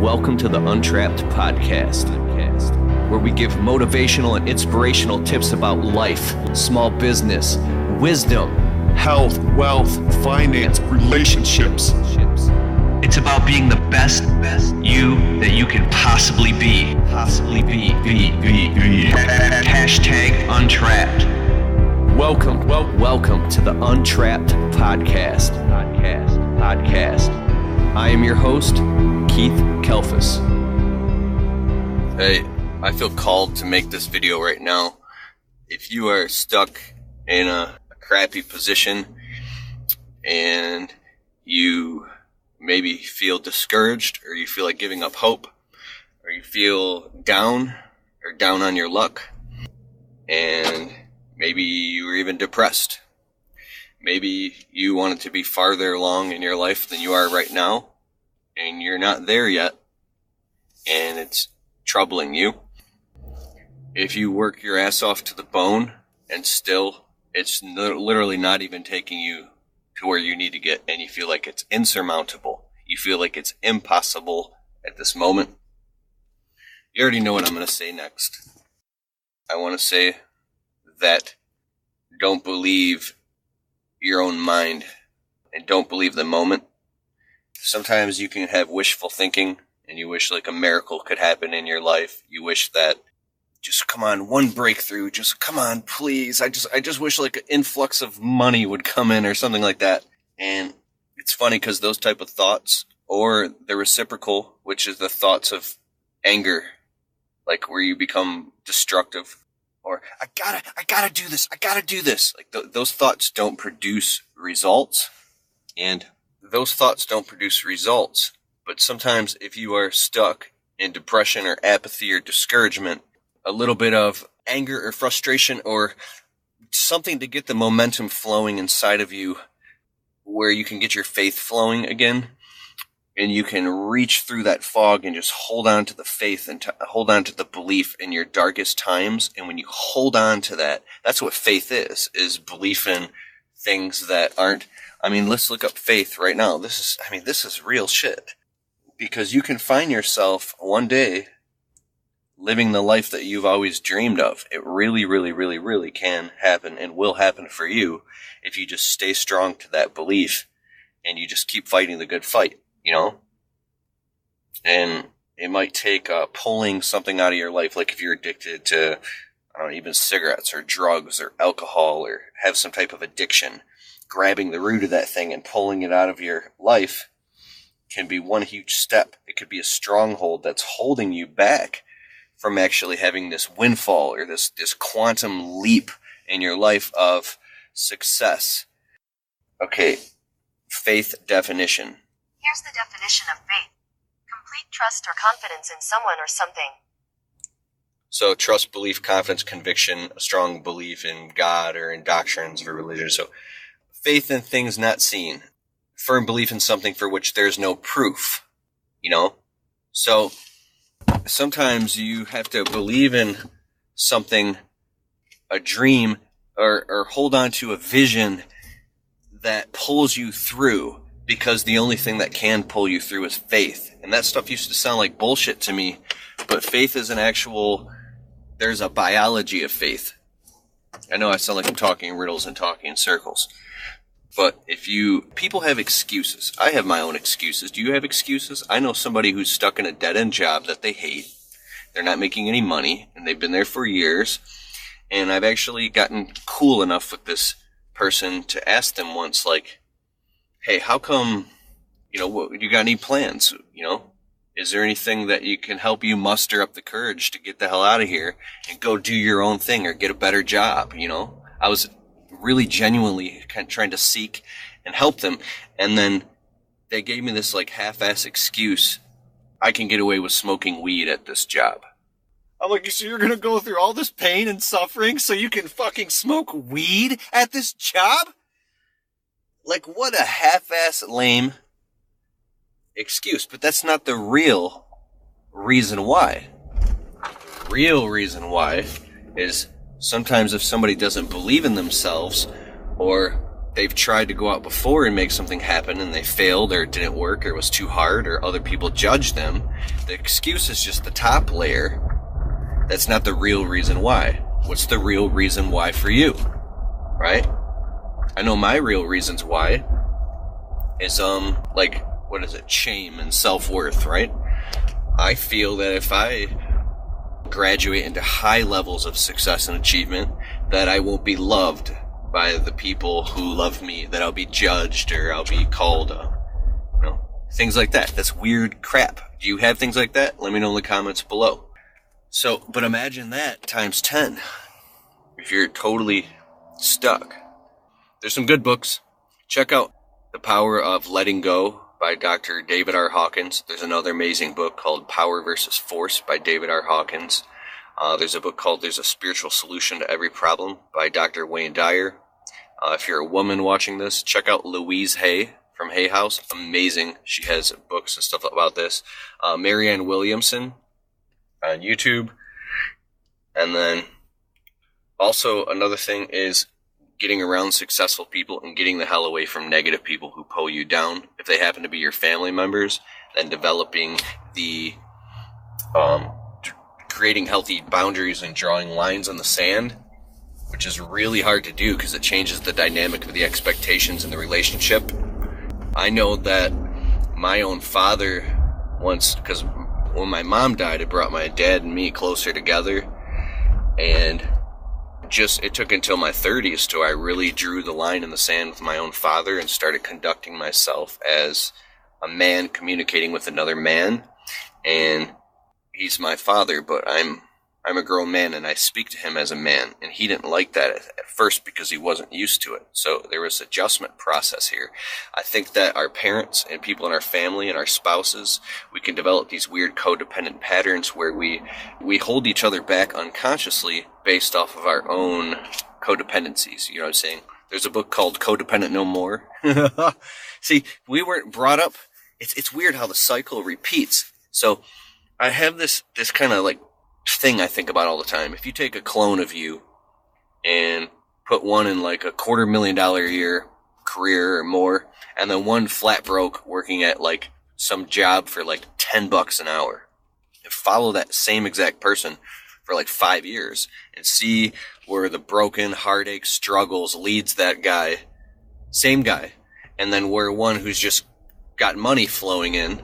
welcome to the Untrapped podcast, where we give motivational and inspirational tips about life, small business, wisdom, health, wealth, finance, relationships. It's about being the best you that you can possibly be. Hashtag Untrapped. Welcome to the Untrapped podcast. I am your host, Keith Kelfus. Hey, I feel called to make this video right now. If you are stuck in a crappy position and you maybe feel discouraged, or you feel like giving up hope, or you feel down on your luck, and maybe you were even depressed. Maybe you wanted to be farther along in your life than you are right now, and you're not there yet, and it's troubling you. If you work your ass off to the bone, and still it's literally not even taking you to where you need to get, and you feel like it's insurmountable, you feel like it's impossible at this moment, you already know what I'm going to say next. I want to say that don't believe your own mind, and don't believe the moment. Sometimes you can have wishful thinking, and you wish like a miracle could happen in your life. You wish that, just come on, one breakthrough, just come on, please. I just wish like an influx of money would come in or something like that. And it's funny because those type of thoughts, or the reciprocal, which is the thoughts of anger, like where you become destructive, or I gotta do this. Like those thoughts don't produce results, and those thoughts don't produce results. But sometimes if you are stuck in depression or apathy or discouragement, a little bit of anger or frustration or something to get the momentum flowing inside of you, where you can get your faith flowing again, and you can reach through that fog and just hold on to the faith and hold on to the belief in your darkest times. And when you hold on to that, that's what faith is belief in things that aren't. I mean, let's look up faith right now. This is real shit. Because you can find yourself one day living the life that you've always dreamed of. It really can happen, and will happen for you if you just stay strong to that belief and you just keep fighting the good fight, you know? And it might take pulling something out of your life, like if you're addicted to, I don't know, even cigarettes or drugs or alcohol, or have some type of addiction, grabbing the root of that thing and pulling it out of your life can be one huge step. It could be a stronghold that's holding you back from actually having this windfall or this quantum leap in your life of success. Okay, faith definition. Here's the definition of faith. Complete trust or confidence in someone or something. So trust, belief, confidence, conviction, a strong belief in God or in doctrines or religion. So faith in things not seen. Firm belief in something for which there's no proof, you know? So sometimes you have to believe in something, a dream, or hold on to a vision that pulls you through, because the only thing that can pull you through is faith. And that stuff used to sound like bullshit to me, but faith is there's a biology of faith. I know I sound like I'm talking in riddles and talking in circles. But people have excuses. I have my own excuses. Do you have excuses? I know somebody who's stuck in a dead-end job that they hate. They're not making any money, and they've been there for years. And I've actually gotten cool enough with this person to ask them once, like, hey, how come, you got any plans, Is there anything that you can help you muster up the courage to get the hell out of here and go do your own thing or get a better job, I was really genuinely kind of trying to seek and help them, and then they gave me this like half-ass excuse. I can get away with smoking weed at this job. I'm like, so you're gonna go through all this pain and suffering so you can fucking smoke weed at this job? Like, what a half-ass lame excuse. But that's not the real reason why. The real reason why is sometimes if somebody doesn't believe in themselves, or they've tried to go out before and make something happen and they failed or it didn't work or it was too hard or other people judged them. The excuse is just the top layer. That's not the real reason why. What's the real reason why for you? Right? I know my real reasons why is, what is it? Shame and self-worth, right? I feel that if I graduate into high levels of success and achievement, that I won't be loved by the people who love me, that I'll be judged or I'll be called, things like that. That's weird crap. Do you have things like that? Let me know in the comments below. So, but imagine that times 10. If you're totally stuck. There's some good books. Check out The Power of Letting Go by Dr. David R. Hawkins. There's another amazing book called Power versus Force by David R. Hawkins. There's a book called There's a Spiritual Solution to Every Problem by Dr. Wayne Dyer. If you're a woman watching this, check out Louise Hay from Hay House. Amazing. She has books and stuff about this. Marianne Williamson on YouTube. And then also another thing is getting around successful people and getting the hell away from negative people who pull you down. If they happen to be your family members, then developing the creating healthy boundaries and drawing lines on the sand, which is really hard to do because it changes the dynamic of the expectations in the relationship. I know that my own father once, because when my mom died, it brought my dad and me closer together, and it took until my 30s till I really drew the line in the sand with my own father and started conducting myself as a man communicating with another man. And he's my father, but I'm a grown man and I speak to him as a man. And he didn't like that at first because he wasn't used to it. So there was an adjustment process here. I think that our parents and people in our family and our spouses, we can develop these weird codependent patterns where we hold each other back unconsciously based off of our own codependencies. You know what I'm saying? There's a book called Codependent No More. See, we weren't brought up. It's weird how the cycle repeats. So I have this kind of like thing I think about all the time. If you take a clone of you and put one in like a $250,000 a year career or more, and then one flat broke working at like some job for like $10 an hour, and follow that same exact person for like 5 years and see where the broken heartache struggles leads that guy, same guy, and then where one who's just got money flowing in,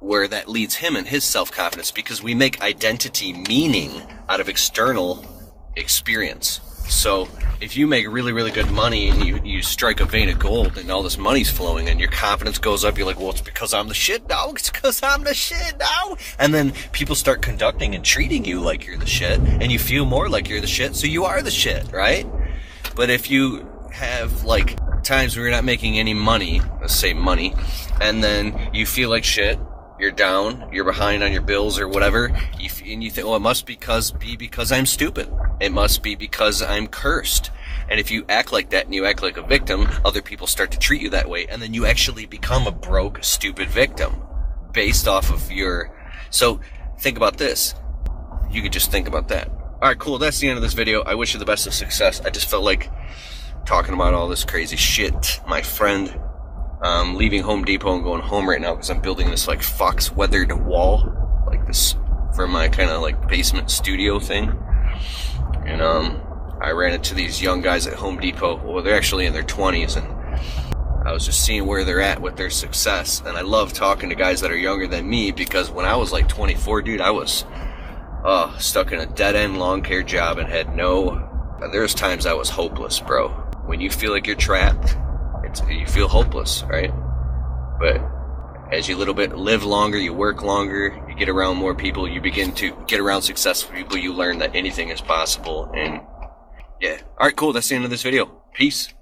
where that leads him and his self-confidence, because we make identity meaning out of external experience. So if you make really, really good money and you strike a vein of gold and all this money's flowing and your confidence goes up, you're like, well, it's because I'm the shit now. It's because I'm the shit now. And then people start conducting and treating you like you're the shit, and you feel more like you're the shit, so you are the shit, right? But if you have like times where you're not making any money, let's say money, and then you feel like shit, you're down, you're behind on your bills or whatever, and you think, well, it must be because I'm stupid. It must be because I'm cursed. And if you act like that and you act like a victim, other people start to treat you that way, and then you actually become a broke, stupid victim based off of your... So think about this. You could just think about that. All right, cool. That's the end of this video. I wish you the best of success. I just felt like talking about all this crazy shit. My friend... leaving Home Depot and going home right now because I'm building this like fox weathered wall, like this for my kind of like basement studio thing. And I ran into these young guys at Home Depot. Well, they're actually in their 20s, and I was just seeing where they're at with their success. And I love talking to guys that are younger than me, because when I was like 24, dude, I was stuck in a dead-end lawn care job and had there's times I was hopeless, bro. When you feel like you're trapped, you feel hopeless, right? But as you live longer, you work longer, you get around more people, you begin to get around successful people, you learn that anything is possible. And yeah. All right, cool. That's the end of this video. Peace.